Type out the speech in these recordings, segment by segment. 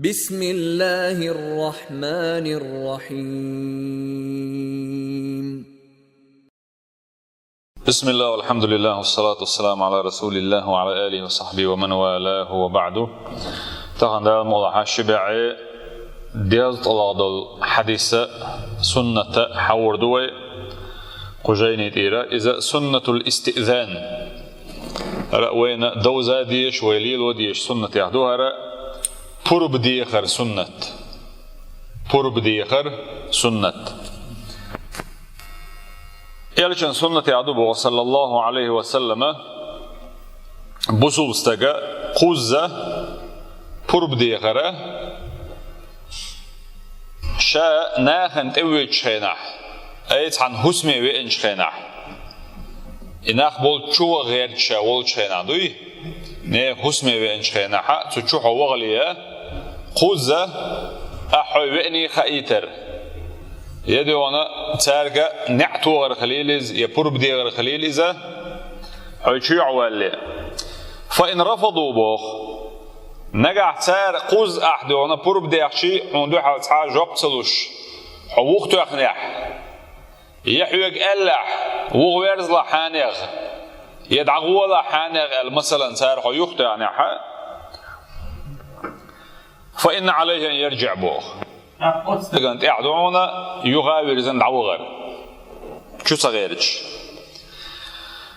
بسم الله الرحمن الرحيم. بسم الله والحمد لله والصلاة والسلام على رسول الله وعلى آله وصحبه ومن والاه وبعده. تغنى موضوع الشبع ديال طلاد الحديث سنة حور دوي قجيني تيرا إذا سنة الاستئذان رأوين دوزا ديش ويليل وديش سنة يهدوها پرب دیخر سنت يلچن سنة يعدو صلى الله عليه وسلم بسوستغا قوزة پرب دیخر شا ناخن تويج خينح ايت عن حسمي وينج خينح إناخ بول چو غير شا ول خينح دوي نه حسمي وينج خينح تشو وغليه قوزة أحويني خايتر يدي وانا تارجع نعتو غير خليلز يبرب دي غير خليلزة حيشي عوالي فإن رفضوا بوخ نجع تار قوز أحد وانا برب دي أخشي عنده حاجة جاب تلوش حوقت أخنيح يحوج ألح وغيرز لحانيغ يدعو لحانيغ مثلا تار حيوقت أخنيح فإن عليه أن يرجع بوخ لقد اعدونا يغاور زن دعوغر شو صغيرش.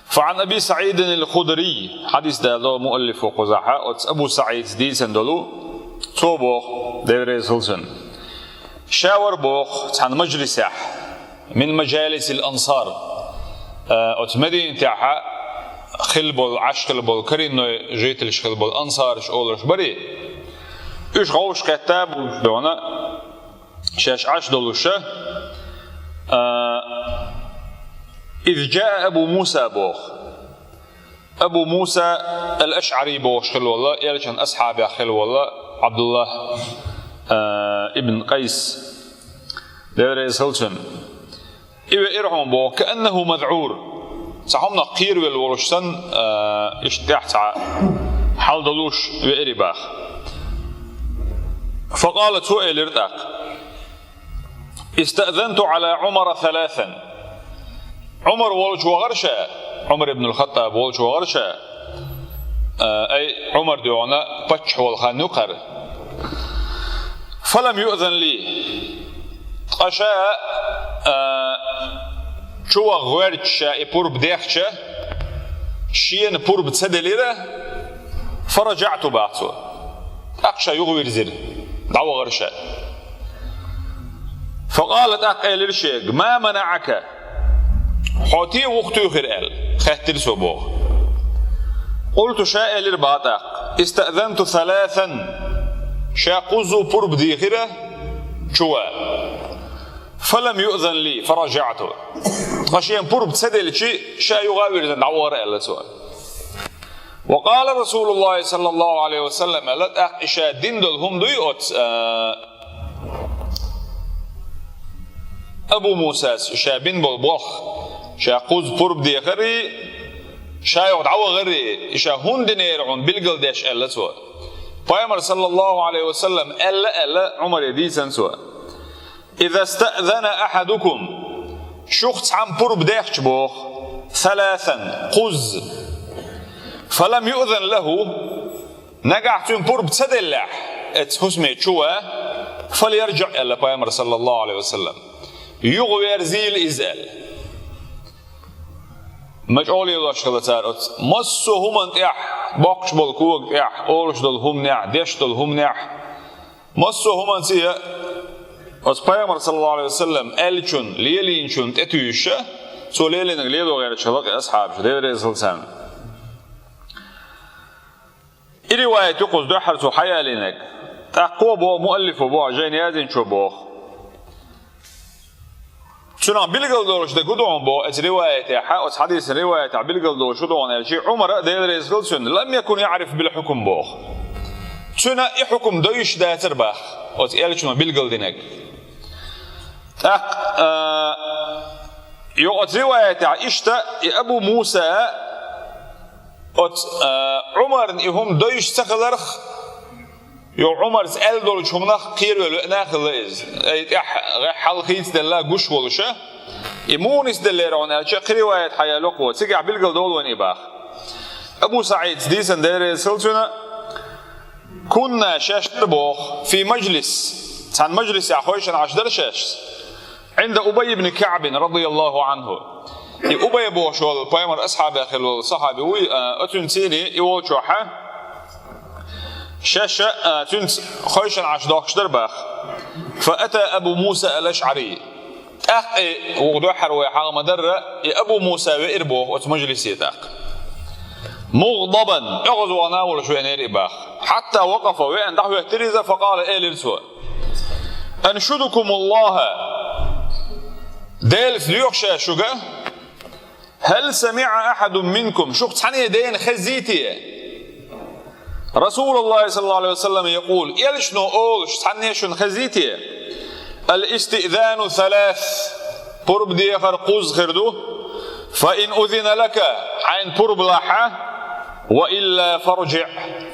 فعن أبي سعيد الخدري حديث ده مؤلف وقزحة أبو سعيد دي سندلو تو بوخ ديريز هلسن شاور بوخ عن مجلس من مجالس الأنصار مدينة تاعها خلبول عشخلبول كرينو جيت الشخلبول أنصار شولرش بري إيش غوش كتاب وبنا شاش عش دلوشة إذ جاء أبو موسى بوخ أبو موسى الأشعري بوخ خلو الله يلشان أصحابي خلو الله عبد الله ابن قيس ديريز هلسن إيه إرحم بوخ كأنه مذعور صحمنا قير والورشتن إيش تحت حال دلوش وإرباخ فقالت سؤال ارتاق استأذنت على عمر ثلاثا عمر ولج وغرشا عمر بن الخطاب ولج وغرشا أي عمر ديونا بتش والخانوقر فلم يؤذن لي أشاء شو غيرتشا يبورب ديخشا شين بورب تسدليره فرجعت بعثه أقشا يغوير زر دعوة غرشة فقالت أقل الشيخ ما منعك حوتي وقت يخير خاتر سبوه قلت شاء للباطق استأذنت ثلاثا شاقوزو برب ديخرة شوا فلم يؤذن لي فرجعت خشيان برب تسدل شيء شاء يغاور دعوة غرشة سؤال. وقال رسول الله صلى الله عليه وسلم لا أقشى دندلهم ديوت أبو موسى شابين بالبخ شاقوز برب دي غري شايو دعوة غري شاهون دينيرون بالقل داش ألا سوا فيامر صلى الله عليه وسلم ألا عمر يديسن سوا إذا استأذن أحدكم شخص عن برب داش بوخ ثلاثا قز فلم يؤذن له نجحت برب تسدلح اتهسمي شوا فليرجع إلى بيامر صلى الله عليه وسلم يغوير زيل إزال مجعولي الله شغلتار مصو هم انتح باقش بالكوك اح اولش دل هم نح ديش دل هم نح مصو هم انتيا بيامر صلى الله عليه وسلم ألشن ليلينشن تتويشة سو ليلين ليلو غير شبك أصحاب شديد رئيس سام رواية يقول دحر سحيا لينك تقوى بو مؤلف بو جين يازين شو بو شنو بيلقل دولش ده قدوم بو رواية حق حديث رواية بيلقل دولش دون الشيء عمر ده رئيس لم يكن يعرف بالحكم بو شنو يحكم دويش ده تربح وتقال شنو بيلقل دينك يقول رواية عائشة أبو موسى عمر إهم دويش تخلرخ يو عمر سأل دول شمناخ قير ولقناخ الليز حال خيس دلا قش ولشه إمونس دلا رعنا شق رواية حياة لقوة سجع بلقل دول وين إباخ أبو سعيد ديسن دير سلسلة كنا شاش بوخ في مجلس كان مجلس يا خويش عشر شاش عند أبي بن كعب رضي الله عنه أبي بوش والبايمر أصحاب أخي الصحابي وي أتنسيني يقول شوحة شاشة تنس خويش عشر باخ فأتى أبو موسى الأشعري وضحر ويحاغ مدرة أبو موسى وإربوه وتمجلس يتاق مغضبا يغزو وناول شوية نير إباخ حتى وقف وين دعوه يحترز فقال للسوء أنشدكم الله ديلس ليخشى شقة هل سمع أحد منكم شقت حني دين خزيتي رسول الله صلى الله عليه وسلم يقول يلشنو أولش حني شن خزيتي الاستئذان 3 قرب دي خرقوز خردو فإن أذن لك عين قرب لحة وإلا فرجع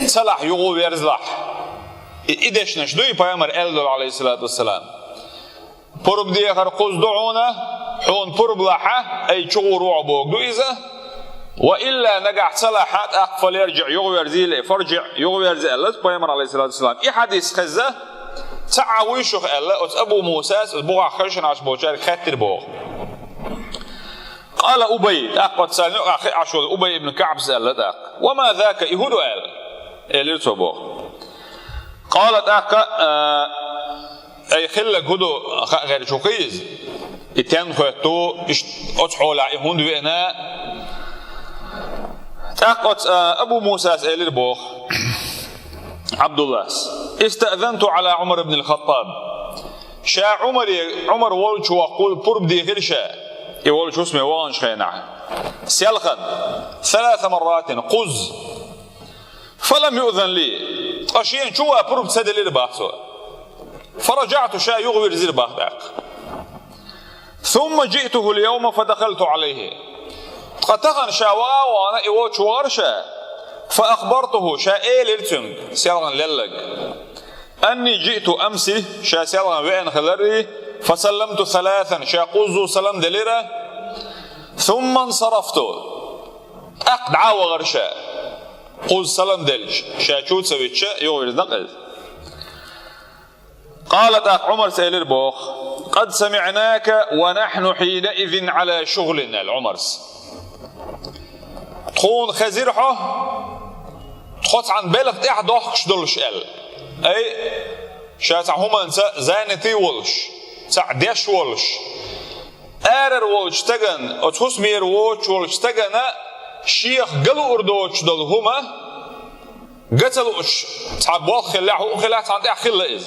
سلح يغو يرزلح إدش نشدوي بيامر ألدل عليه الصلاة والسلام قرب دي خرقوز دعونا حون قرب لحة أي شغور وعبوك دو إذا وإلا نقع سلحات أقفل يرجع يغو يرزيل فرجع يغو يرزيل بيامر عليه الصلاة والسلام حديث خزة تعويشوخ ألا أبو موسى البوغا خرشن عش بوشار خاتر بوغ قال أبي أقوى سالني عشول أبي بن كعب سأل وما ذاك يهود قال بوغ قالت أي خلق هدو غير شوكيز اتيان خوتو أتحول عيهون بإنا أقوى أبو موسى سأل بوغ عبد الله استأذنت على عمر بن الخطاب شا عمر ولش وقول برب دي غير شا يولش اسمه وانش خينع سيلخن 3 مرات قز فلم يؤذن لي قشين شو برب سدل الباحث فرجعت شا يغوي زير باحث ثم جئته اليوم فدخلت عليه قتغن شاوا وانا يولش ورشا فأخبرته شائل التنج سيرغن للق أني جئت أمسي شا سيرغن وين خلري فسلمت 3 شا قوزو سلام دليرة ثم انصرفت أقدع وغرشا قوز سلام دلج شا شوت سويتش يغير نقل قالت عمر سيل البوخ قد سمعناك ونحن حينئذ على شغلنا العمرس تكون خزيرحه تخص عن بالك احد ضحكش دولش ال اي شاتع هما زانتي ولش سعديش ولش ارر ولش تجن اتخص مير ولش تجن شيخ قالوا اردوش دول هما قتلوش تعبوا خلاه خلاه عند اخل إذ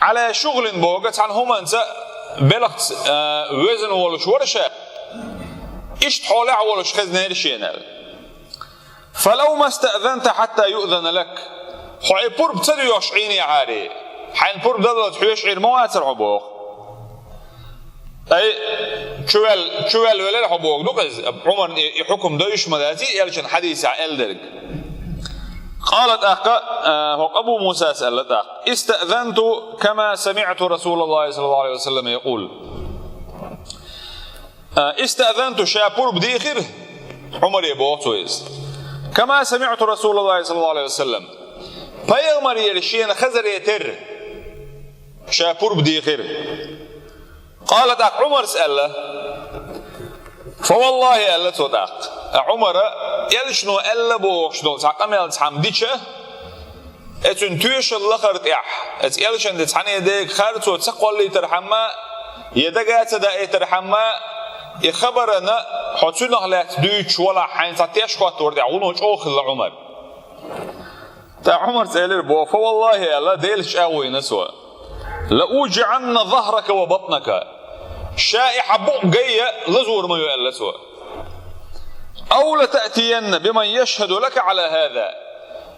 على شغل بوقت عن هما بالك وزن ولش ورشه ايش تحولع ولش خزنير شينال فلو ما استأذنت حتى يؤذن لك حي برب تدو يشعيني عاري حين برب دلت حيشعير مواتر عبوغ أي شوال ولا عبوغ دوكز عمر يحكم دوش مداتي يلشن حديث عن درج قالت أبو موسى سألت استأذنت كما سمعت رسول الله صلى الله عليه وسلم يقول استأذنت شا برب ديخر عمر يبوغ كما سمعت رسول الله صلى الله عليه وسلم بيغمر يلشين خزر يتر شابور بدي خير قالت عمر سأله فوالله ألا توداق عمر يلشنو ألا بوشنو تعقمل تحمديشه اتن تويش الله خرط ات يلشن تحني يديك خرط وتسقوا اللي ترحمه يدقات دا ترحمه يخبرنا حتسونه لا تدوش ولا حين تتيش قط ورد عونوش أخذ عمر تا عمر سأله بو فوالله ألا ديلش أوي نسوى لأوجعن ظهرك وبطنك شائحة بق جاية لزور ما يقال سوى أو لتأتين بمن يشهد لك على هذا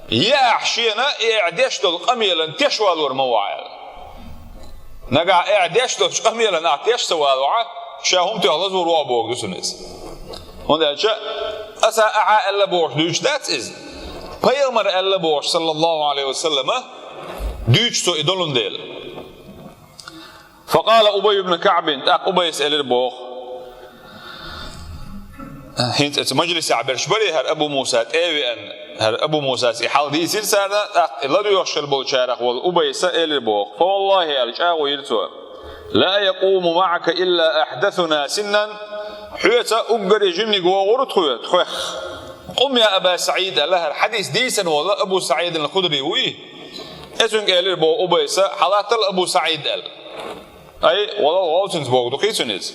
يا أحشينا إعديش دل قميلا تشوال ورموعال نقع إعديش دل قميلا نعتيش سوالوعة شاهم تغلزور وابوك دسنس هنا الشيء أسا أعاء اللي بوح دوش that is Peygamber elle boş sallallahu aleyhi ve selleme düçto idolun değil. Fakala Ubay ibn Ka'bin, Ubay elir boğ. Hint et meclisi aberşbari her Ebu Musa evi en her Ebu Musa ihal diysil sarda illa yoşkel bol çarak wal Ubay elir boğ. Fa vallahi el-çağı yirtu. La yaqumu ma'aka illa ahdathuna sinnan. Hüyete uggari jimni goğurut hüyet. قم يا أبا سعيد الله الحديث ديسن والله أبو سعيد الخدري وي اسمك قال بو أبيسا حالات أبو سعيد قال أي والله غوتنز بو دقيسنز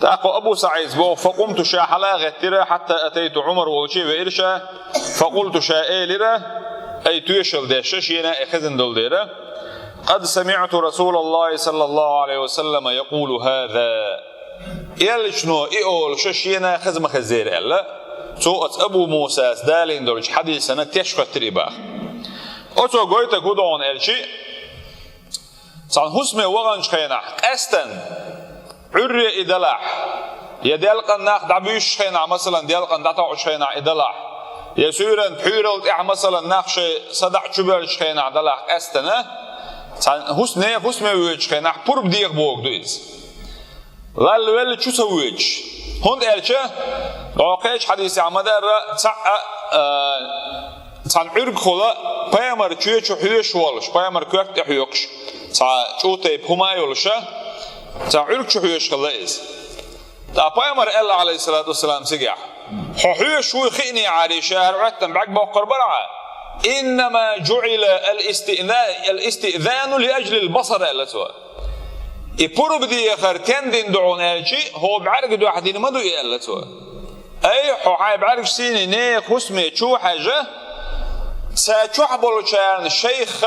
تاقو أبو سعيد بو فقمت شا حلا غتيرا حتى أتيت عمر وشي وإرشا فقلت شا إيلرا أي تيشل ديشا شينا إخذن دول ديرا قد سمعت رسول الله صلى الله عليه وسلم يقول هذا يلشنو إيول ششينا خزم خزير ألا صوت أبو موسى دالين درج حديثنا تشخص تريبا. أتو قويت كودون إلشي. صان حسمه وغنش خينا أستن عري إدلاح. يدلق الناق دبيش خينا مثلا دلق دتوع خينا إدلاح. يسيرن حيرل مثلا نقش صدع شبرش خينا إدلاح أستنا. صان حسمه ويش خينا برب ديق بوق دويت. لال ول شو سويش؟ هند إلشي. واقعش حديث عمدار صان عرق خلا بيامر شيء شو حيش والش بيامر كوك تحيوكش صان شو تيب هما يولشه صان عرق شو حيش خلاص تا بيامر الله عليه الصلاة والسلام سجع حيش شو خيني على شهر عتم بعد بقر برعة إنما جعل الاستئذان لأجل البصر الأسوأ يبرو بدي آخر كان دين دعون ألشي هو بعرق دو حدين ما دو الأسوأ أي حاي بعرف سيني نيك حسمي شو حاجة ساتشوح بولشان شيخ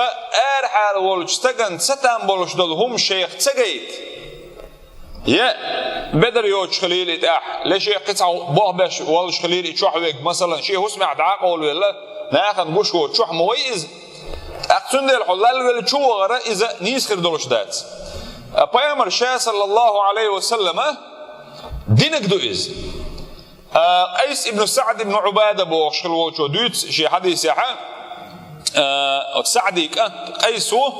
أرحل ولش تجن ستان بولش دلهم شيخ تجيت يا بدر يوش خليل إتاح ليش قطع بابش ولش خليل يشوح ويك مثلا شيء حسمي عداق ولا ناخذ بوش وشوح مويز أقصد الحلال ولا شو غرا إذا نيسخر دلش دات بيامر شاه صلى الله عليه وسلم دينك دويز قيس ابن سعد ابن عبادة بوشل وشو دوت شيء حديث يحا سعدي قيسو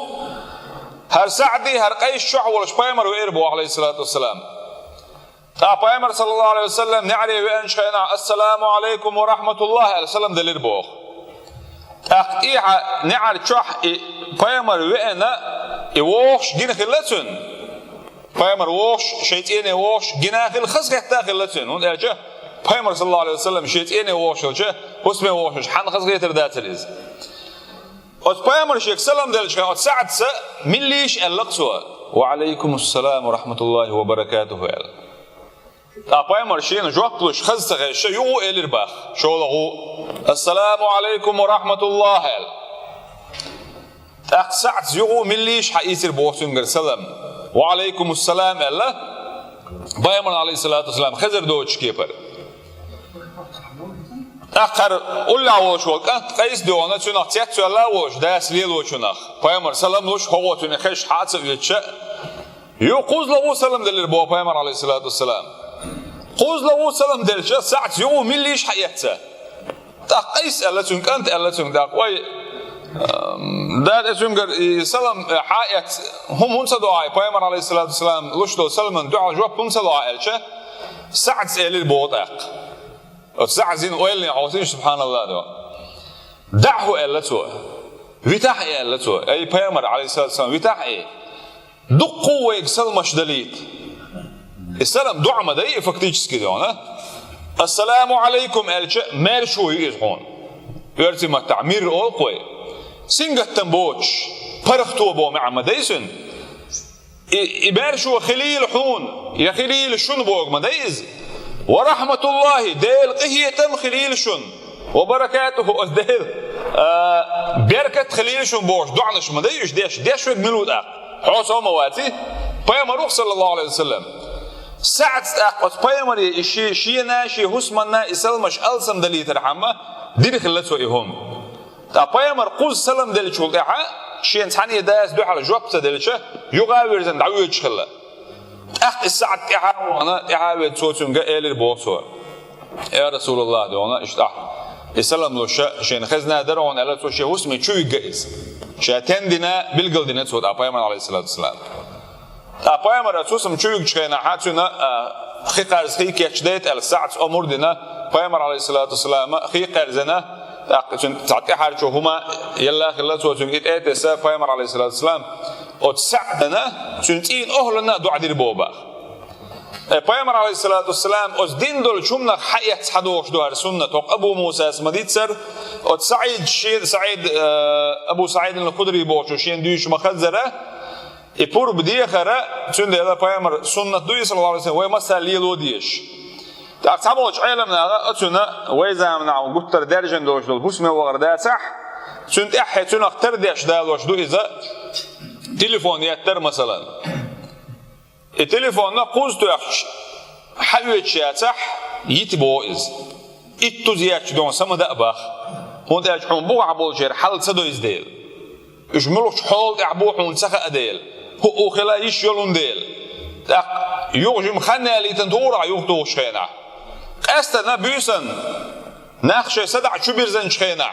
هر سعدي هر قيس شح ولا شبايمر وإربو عليه الصلاة والسلام بايمر صلى الله عليه وسلم نعري وإن شينا السلام عليكم ورحمة الله عليه وسلم دليل بوخ إيها نعر شح بايمر وإن يوخش جين خلتون بايمر ووش شيطين ووش جنا خلخص كحتا خلتون هون أجا بايمر صلى الله عليه وسلم شيطين ووش وجه اسمه ووش حن خص غير تردات الإز بايمر شيخ سلام دلش كان سعد س من ليش اللقصوا وعليكم السلام ورحمة الله وبركاته بايمر شيء جوابلش خز تغش يو إلرباخ شو له السلام عليكم ورحمة الله سعد يو من ليش حيصير بوسنجر سلام وعليكم السلام الله بايمر عليه الصلاة والسلام خزر دوتش كيبر آخر أولى وش وقت قيس دهونا تناق تيت ولا وش داس ليل وشناق بايمر سلام وش هو تنخش حادث يتشاء يقوز له سلام دليل بوا بايمر عليه الصلاة والسلام قوز له سلام دليل ساعة يوم من ليش حياته تا قيس الله تنك أنت الله تنك دا وي دا تنكر سلام حياة هم صدعاء بايمر عليه الصلاة والسلام لشلو سلام دعاء جواب هم صدعاء الشة ساعة إلى البوضاق وتزعزين ويلني عوتين سبحان الله ده دعه إلته ويتاح إلته أي بيامر عليه الصلاة والسلام ويتاح إيه دقوا ويكسل مش دليل السلام دعاء مدعي فكتيش كده هنا السلام عليكم ألش مال شو يجون يرتي ما تعمير أوقوي سنجت تنبوش فرختوا بو مع مدايسن إبار شو خليل حون يا خليل شون بوق مدايز ورحمة الله ديل قهية تم خليل شون وبركاته ديل بركة خليل شون بوش دعنا شو مدايش ديش ويك ملود حوصه مواتي بيامروخ صلى الله عليه وسلم ساعة أقوى بيامري شي ناشي حسمنا إسلمش ألسم دلي ترحمه دير خلته إيهم بيامر قوز سلم دلي شو لحا شي انسانية داس دو على جواب تدلشه يغاور زن دعوه يشخله الساعة إعاوة صوتهم قال البوصور يا رسول الله دونا اشتاح السلام لو شين خزنا درون على تو شيء اسمه شو يجيز شاتين دينا بالقل دينا صوت أبايمر عليه الصلاة والسلام أبايمر أسوسم شو يجينا حاتنا خي قارز خي كيشديت الساعة أمور دينا أبايمر عليه الصلاة والسلام خي قارزنا تعطي حارجو هما يلا خلا صوت جيت إتسا أبايمر عليه الصلاة والسلام وتساعدنا سنتين أهلنا دعاء البوبا Peygamber aleyhissalatu vesselam os din dol chumna hayat hadosh do sunna to Abu Musa smaditser od Said Abu Said al-Khudri bochu shen düş makhazara e pur bdiye khara tünde da Peygamber sunnat duy sallallahu aleyhi ve sellem ve masali lodiyesh ta tamoch alamna atuna ve zamna guttar derjen dosh dol husme ve garda sah sünt ahhetuna aktar desh da dosh do iza telefon yetter masalan التليفون نقوز تأخش حيوش ياتح يتبوئز التزياش دون سما دأبخ هون تأجحون بوع بولجير حل صدو يزديل اجملوش حول اعبوح ونسخة أديل هو خلا يشيلون ديل يوجم خنا اللي تندورع يوغتوش خينا قاستنا بيسن ناخشي سدع شبيرزن شخينا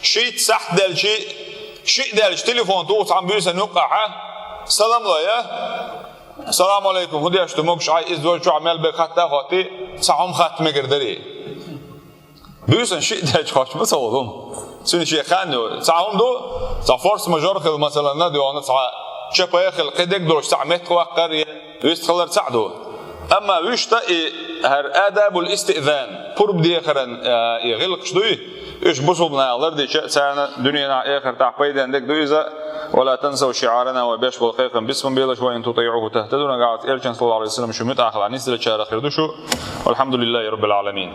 شيت سحت دال شيء دالش تليفون توت عم بيسن يوقع سلام الله يا السلام عليكم هدي اشتموك شعي ازدواج شو عمال بك حتى خاطي ساعهم خاتمه قردري بيوسن شيء داج خاش ما صوضهم سن شيء خانو ساعهم دو ساع فورس ماجور خل مثلا نادي انا ساعه شبا ياخل قدك دور ساعه متر وقر يستخلر ساعدو اما ويشتا هر اداب الاستئذان قرب دي اخرن يغلق شدوي ايش بصبنا الله دي ساعه دنيا اخر تاع فايده عندك دويزا ولا تنسوا شعارنا وباش بالخير باسم بيلش وان تطيعوه تهتدون قاعد إلشان صلى الله عليه وسلم شو متأخر عن نسل الشارع خير والحمد لله رب العالمين.